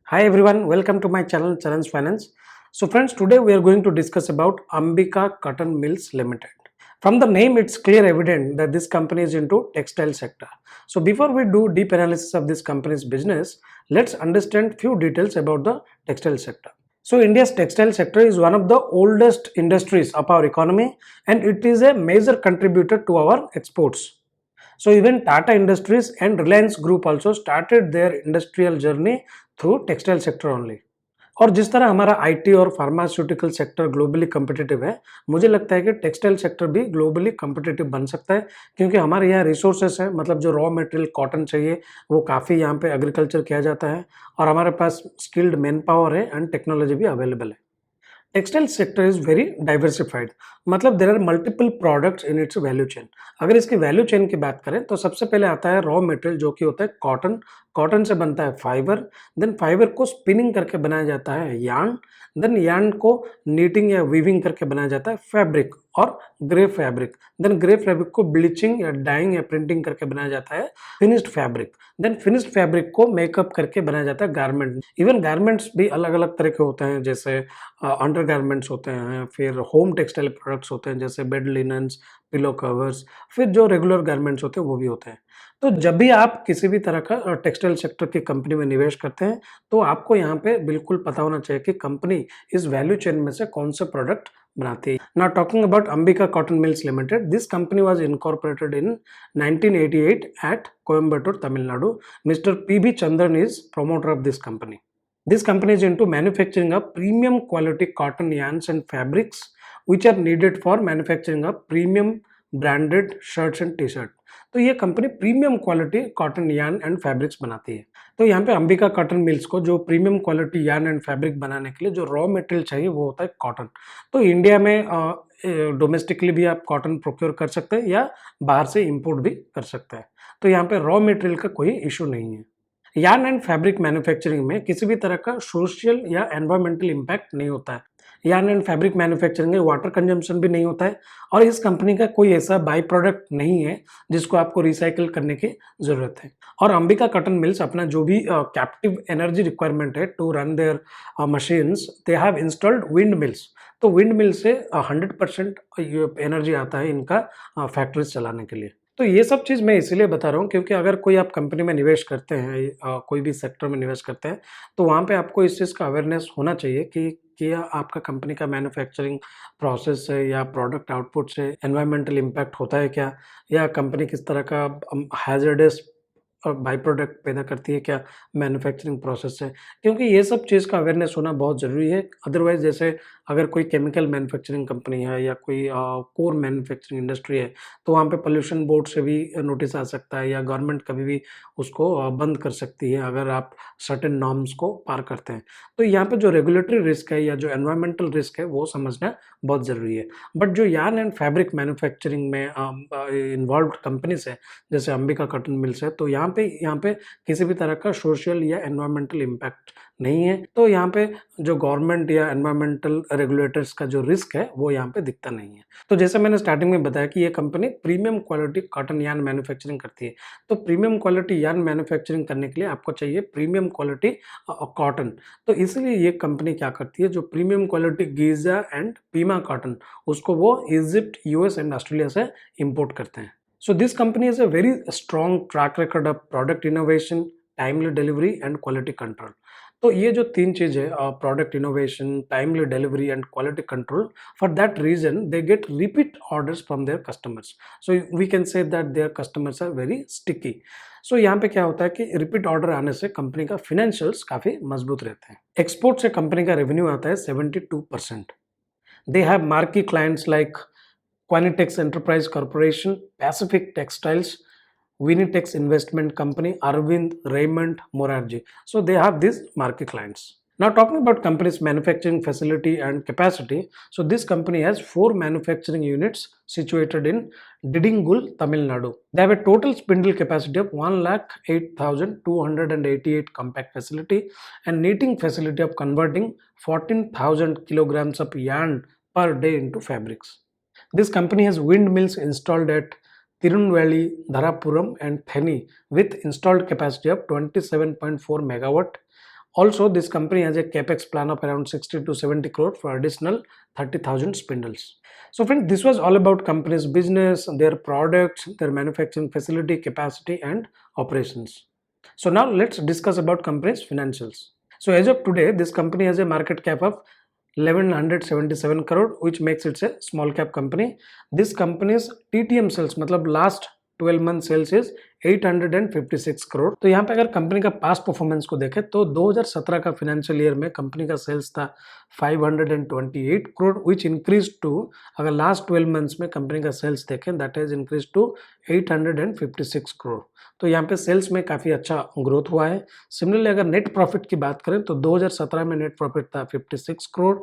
Hi everyone, welcome to my channel Challenge Finance. So friends, today we are going to discuss about Ambika Cotton Mills Limited. From the name, it's clear evident that this company is into textile sector. So before we do deep analysis of this company's business, let's understand few details about the textile sector. So India's textile sector is one of the oldest industries of our economy and it is a major contributor to our exports. So even Tata Industries and Reliance Group also started their industrial journey through textile sector only. और जिस तरह हमारा IT और pharmaceutical sector globally competitive है, मुझे लगता है कि टेक्सटाइल सेक्टर भी ग्लोबली कम्पिटिटिव बन सकता है क्योंकि हमारे यहाँ रिसोर्सेस है, मतलब जो रॉ मटेरियल कॉटन चाहिए वो काफ़ी यहाँ पे एग्रीकल्चर किया जाता है और हमारे पास स्किल्ड मैन पावर है एंड टेक्नोलॉजी भी अवेलेबल है। Textile sector is very diversified, मतलब there are multiple products in its value chain. अगर इसकी वैल्यू चेन की बात करें तो सबसे पहले आता है रॉ मटेरियल जो कि होता है कॉटन। कॉटन से बनता है फाइबर, देन फाइबर को स्पिनिंग करके बनाया जाता है यार्न, देन यार्न को नीटिंग या वीविंग करके बनाया जाता है फैब्रिक और grey fabric, then grey fabric को ब्लीचिंग या डाइंग या प्रिंटिंग करके बनाया जाता है finished fabric, then finished fabric को मेकअप करके बनाया जाता है गारमेंट। इवन गारमेंट्स भी अलग अलग तरह के होते हैं, जैसे अंडर गारमेंट्स होते हैं, फिर होम टेक्सटाइल प्रोडक्ट्स होते हैं जैसे बेड लिनन्स, पिलो कवर्स, फिर जो रेगुलर गारमेंट्स होते हैं वो भी होते हैं। तो जब भी आप किसी भी तरह का टेक्सटाइल सेक्टर की कंपनी में निवेश करते हैं तो आपको यहाँ पे बिल्कुल पता होना चाहिए कि कंपनी इस वैल्यू चेन में से कौन से प्रोडक्ट बनाती है। Now talking about Ambika cotton mills limited, this company was incorporated in 1988 at Coimbatore, Tamil Nadu. Mr. P.B. Chandran is promoter of this company. This company is into manufacturing of premium quality cotton yarns and fabrics which are needed for manufacturing of premium branded shirts and T-shirt. तो ये company premium quality cotton yarn and fabrics बनाती है। तो यहाँ पे Ambika cotton mills को जो premium quality yarn and fabric बनाने के लिए जो रॉ मटेरियल चाहिए वो होता है कॉटन। तो इंडिया में डोमेस्टिकली भी आप कॉटन प्रोक्योर कर सकते हैं या बाहर से इंपोर्ट भी कर सकते हैं। तो यहाँ पे रॉ मटेरियल का कोई इशू नहीं है। यार्न एंड फैब्रिक मैन्युफैक्चरिंग में किसी भी तरह का सोशल या एनवायरमेंटल इम्पैक्ट नहीं होता है। यार्न एंड फैब्रिक मैन्युफैक्चरिंग में वाटर कंजम्पशन भी नहीं होता है और इस कंपनी का कोई ऐसा बाई प्रोडक्ट नहीं है जिसको आपको रिसाइकिल करने की ज़रूरत है। और अंबिका कॉटन मिल्स अपना जो भी कैप्टिव एनर्जी रिक्वायरमेंट है to run their machines, they have installed wind mills. तो विंड मिल से 100% एनर्जी आता है इनका फैक्ट्रीज चलाने के लिए। तो ये सब चीज़ मैं इसीलिए बता रहा हूँ क्योंकि अगर कोई आप कंपनी में निवेश करते हैं, कोई भी सेक्टर में निवेश करते हैं, तो वहाँ पे आपको इस चीज़ का अवेयरनेस होना चाहिए कि आपका कंपनी का मैन्युफैक्चरिंग प्रोसेस से या प्रोडक्ट आउटपुट से एनवायरमेंटल इम्पैक्ट होता है क्या, या कंपनी किस तरह का हैज़र्डस बाई प्रोडक्ट पैदा करती है क्या मैन्युफैक्चरिंग प्रोसेस से, क्योंकि ये सब चीज़ का अवेयरनेस होना बहुत ज़रूरी है। अदरवाइज़ जैसे अगर कोई केमिकल मैन्युफैक्चरिंग कंपनी है या कोई कोर मैन्युफैक्चरिंग इंडस्ट्री है तो वहाँ पे पोल्यूशन बोर्ड से भी नोटिस आ सकता है या गवर्नमेंट कभी भी उसको बंद कर सकती है अगर आप सर्टेन नॉर्म्स को पार करते हैं। तो यहाँ पे जो रेगुलेटरी रिस्क है या जो एनवायरमेंटल रिस्क है वो समझना बहुत ज़रूरी है। बट जो यार्न एंड फैब्रिक मैन्युफैक्चरिंग में इन्वॉल्व कंपनीज है जैसे अंबिका कॉटन मिल्स है, तो यहाँ पे किसी भी तरह का सोशल या एनवायरमेंटल इम्पैक्ट नहीं है। तो यहाँ पे जो गवर्नमेंट या एनवायरमेंटल रेगुलेटर्स का जो रिस्क है वो यहाँ पे दिखता नहीं है। तो जैसे मैंने स्टार्टिंग में बताया कि ये company premium quality cotton yarn manufacturing करती है। तो प्रीमियम क्वालिटी यार्न मैन्युफैक्चरिंग करने के लिए आपको चाहिए प्रीमियम क्वालिटी कॉटन। तो इसलिए ये कंपनी क्या करती है, जो premium quality Giza and Pima cotton उसको वो इजिप्ट, यूएस एंड ऑस्ट्रेलिया से इम्पोर्ट करते हैं। So this company has a very strong track record of product innovation, timely delivery and quality control. तो ये जो तीन चीज़ है, product innovation, timely delivery and quality control, for that reason they get repeat orders from their customers. So we can say that their customers are very sticky. So यहाँ पे क्या होता है कि रिपीट ऑर्डर आने से कंपनी का financials काफ़ी मजबूत रहते हैं। एक्सपोर्ट से कंपनी का रेवेन्यू आता है 72%। They have marquee clients like Quanitex Enterprise Corporation, Pacific Textiles, Winitex Investment Company, Arvind, Raymond, Morarji. So they have these marquee clients. Now talking about company's manufacturing facility and capacity, so this company has 4 manufacturing units situated in Didingul, Tamil Nadu. They have a total spindle capacity of 1,08,288 compact facility and knitting facility of converting 14,000 kilograms of yarn per day into fabrics. This company has windmills installed at Tirunelveli, Dharapuram and Theni with installed capacity of 27.4 megawatt Also, this company has a capex plan of around 60 to 70 crore for additional 30,000 spindles. So friends, this was all about company's business, their products, their manufacturing facility, capacity and operations. So now let's discuss about company's financials. So as of today, this company has a market cap of 1177 crore, which makes it a small cap company. This company's TTM sales, मतलब last 12 month sales is 856 crore. तो यहाँ पे अगर company का past performance को देखें तो 2017 का फाइनेंशियल ईयर में कंपनी का सेल्स था 528 करोड़, विच इंक्रीज टू, अगर लास्ट 12 मंथ्स में कंपनी का सेल्स देखें that is increase to 856 crore. तो यहाँ पे सेल्स में काफ़ी अच्छा ग्रोथ हुआ है। सिमिलरली अगर नेट प्रॉफिट की बात करें तो 2017 में नेट प्रॉफिट था 56 crore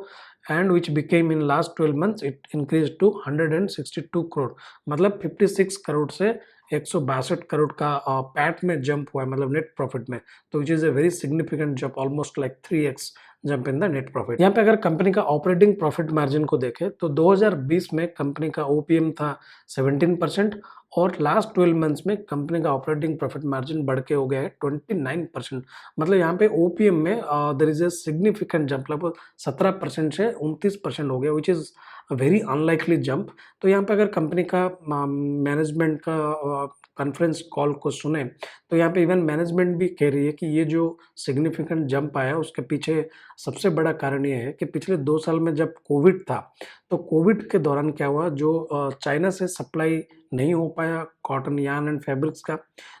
and which became in last 12 months it increased to 162 crore. मतलब 56 करोड़ से 162 करोड़ का पैट में जंप हुआ है, मतलब नेट प्रॉफिट में। तो which is a very significant jump, almost like 3x jump in the net profit. यहाँ पे अगर कंपनी का ऑपरेटिंग प्रॉफिट मार्जिन को देखें तो 2020 में कंपनी का ओपीएम था 17% और लास्ट 12 मंथ्स में कंपनी का ऑपरेटिंग प्रॉफिट मार्जिन बढ़ के हो गया है 29%। मतलब यहाँ पे ओपीएम में there is a significant jump, लगभग 17% से 29% हो गया, which is very unlikely jump. तो यहाँ पे अगर कंपनी का मैनेजमेंट का कॉन्फ्रेंस कॉल को सुने तो यहाँ पे इवन मैनेजमेंट भी कह रही है कि ये जो सिग्निफिकेंट जंप आया उसके पीछे सबसे बड़ा कारण ये है कि पिछले 2 साल में जब कोविड था तो कोविड के दौरान क्या हुआ, जो चाइना से सप्लाई नहीं हो पाया कॉटन, यार्न एंड फैब्रिक्स का,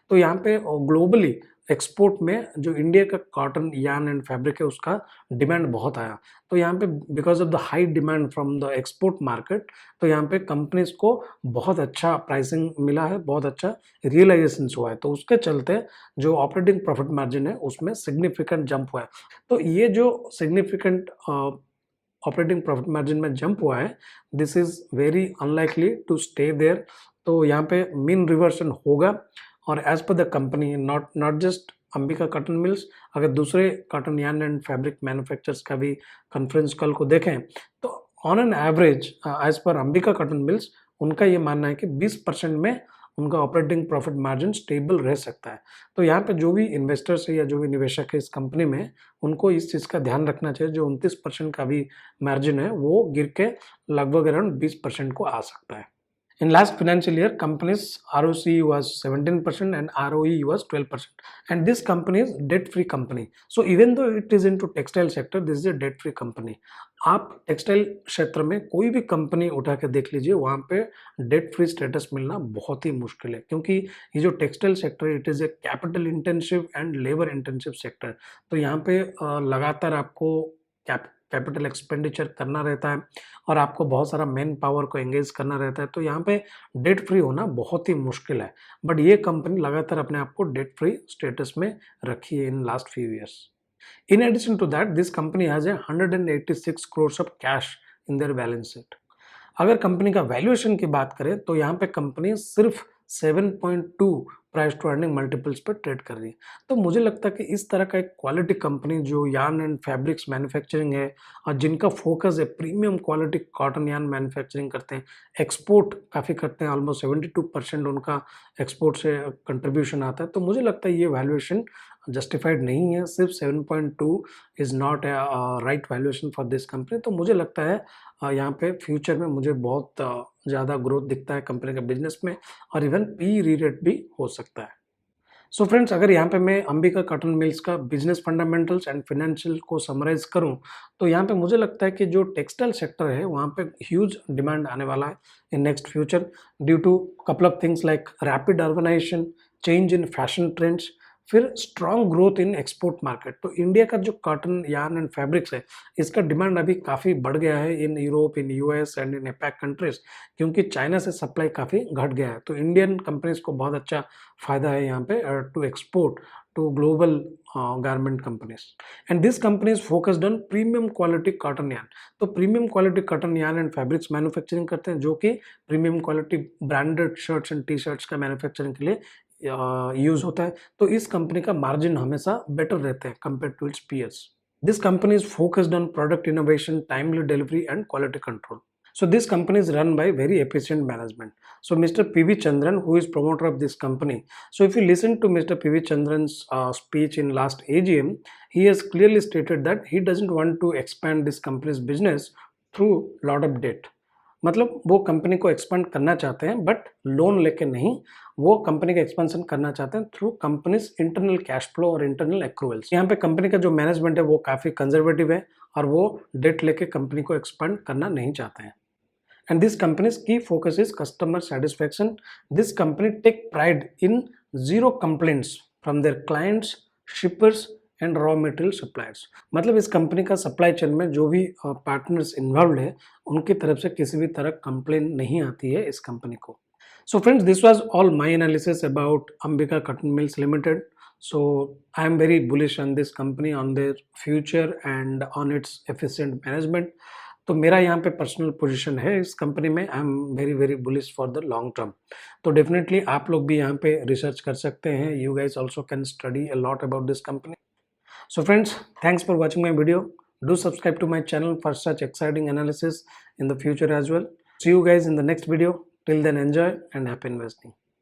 तो यहाँ पे ग्लोबली एक्सपोर्ट में जो इंडिया का कॉटन, यार्न एंड फैब्रिक है उसका डिमांड बहुत आया। तो यहाँ पे because of the high demand from the export market, तो यहाँ पे कंपनीज को बहुत अच्छा प्राइसिंग मिला है, बहुत अच्छा रियलाइजेशन हुआ है। तो उसके चलते जो ऑपरेटिंग प्रॉफिट मार्जिन है उसमें सिग्निफिकेंट जंप हुआ है। तो ये जो सिग्निफिकेंट ऑपरेटिंग प्रॉफिट मार्जिन में जंप हुआ है, this is very unlikely to stay there. तो यहाँ पे मीन रिवर्सन होगा और as per the company, not just Ambika cotton mills, अगर दूसरे cotton, yarn and fabric manufacturers का भी कॉन्फ्रेंस कॉल को देखें तो on an average as per Ambika cotton mills उनका ये मानना है कि 20% में उनका ऑपरेटिंग प्रॉफिट मार्जिन स्टेबल रह सकता है। तो यहाँ पे जो भी इन्वेस्टर्स है या जो भी निवेशक है इस कंपनी में, उनको इस चीज़ का ध्यान रखना चाहिए, जो 29% का भी मार्जिन है वो गिर के लगभग अराउंड 20% को आ सकता है। In last financial year, company's ROCE was 17% and ROE was 12%. And this company is debt-free company. So even though it is into textile sector, this is a debt-free company. आप textile क्षेत्र में कोई भी company उठा के देख लीजिए, वहाँ पे डेट फ्री स्टेटस मिलना बहुत ही मुश्किल है, क्योंकि ये जो टेक्सटाइल सेक्टर है it is a capital intensive and labour intensive sector. तो यहाँ पे लगातार आपको कैपिटल एक्सपेंडिचर करना रहता है और आपको बहुत सारा मैन पावर को एंगेज करना रहता है। तो यहाँ पे डेट फ्री होना बहुत ही मुश्किल है, बट ये कंपनी लगातार अपने आप को डेट फ्री स्टेटस में रखी है in last few years. In addition to that, this company has 186 crores of cash in their balance sheet. अगर कंपनी का वैल्यूएशन की बात करें तो यहाँ पे कंपनी सिर्फ 7.2 प्राइस टू अर्निंग मल्टीपल्स पर ट्रेड कर रही है। तो मुझे लगता है कि इस तरह का एक क्वालिटी कंपनी जो यार्न एंड फैब्रिक्स मैन्युफैक्चरिंग है और जिनका फोकस है premium quality cotton yarn manufacturing करते हैं, एक्सपोर्ट काफ़ी करते हैं, ऑलमोस्ट 72% उनका एक्सपोर्ट से कंट्रीब्यूशन आता है। तो मुझे लगता है ये वैल्यूएशन जस्टिफाइड नहीं है, सिर्फ 7.2 is not a right valuation for this company. तो मुझे लगता है यहाँ पे फ्यूचर में मुझे बहुत ज़्यादा ग्रोथ दिखता है कंपनी के बिजनेस में और इवन पी री रेट भी हो सकता है। सो फ्रेंड्स, अगर यहाँ पे मैं अंबिका कॉटन मिल्स का बिजनेस फंडामेंटल्स एंड फाइनेंशियल को समराइज करूँ तो यहाँ पे मुझे लगता है कि जो टेक्सटाइल सेक्टर है वहाँ पे ह्यूज डिमांड आने वाला है in next future due to couple of things like rapid urbanisation, change in fashion trends, फिर strong growth in export market. तो इंडिया का जो कॉटन यार्न एंड फैब्रिक्स है इसका डिमांड अभी काफ़ी बढ़ गया है in Europe, in US and in APAC countries, क्योंकि चाइना से सप्लाई काफ़ी घट गया है। तो इंडियन कंपनीज को बहुत अच्छा फ़ायदा है यहाँ पे to export to global garment companies and this companies focused on premium quality cotton yarn. तो premium quality cotton yarn and fabrics manufacturing करते हैं, जो कि premium quality branded shirts and T shirts का मैन्युफैक्चरिंग के लिए यूज होता है। तो इस कंपनी का मार्जिन हमेशा बेटर रहते हैं compare to its peers. This company is focused on product innovation, timely delivery and quality control. So this company is run by very efficient management. So Mr. PV Chandran, who is promoter of this company, so if you listen to Mr. PV Chandran's speech in last AGM, he has clearly stated that he doesn't want to expand this company's business through lot of debt. मतलब वो company को expand करना चाहते हैं but loan लेके नहीं, वो company का एक्सपेंशन करना चाहते हैं through companies internal cash flow और इंटरनल एक्रूवल्स। यहाँ पे कंपनी का जो मैनेजमेंट है वो काफ़ी कंजर्वेटिव है और वो डेट लेके कंपनी को एक्सपेंड करना नहीं चाहते हैं। And this company's key focus is customer satisfaction. This company take pride in zero complaints from their clients, shippers and raw material suppliers. मतलब इस कंपनी का सप्लाई चेन में जो भी पार्टनर्स इन्वॉल्व है उनकी तरफ से किसी भी तरह कंप्लेन नहीं आती है इस कंपनी को। So friends, this was all my analysis about Ambika Cotton Mills Limited. So I am very bullish on this company, on their future and on its efficient management. तो मेरा यहाँ पे पर्सनल पोजीशन है इस company में, I am very very bullish for the long term. तो definitely आप लोग भी यहाँ पे रिसर्च कर सकते हैं, you guys also can study a lot about this company. So friends, thanks for watching my video, do subscribe to my channel for such exciting analysis in the future as well. See you guys in the next video, till then enjoy and happy investing.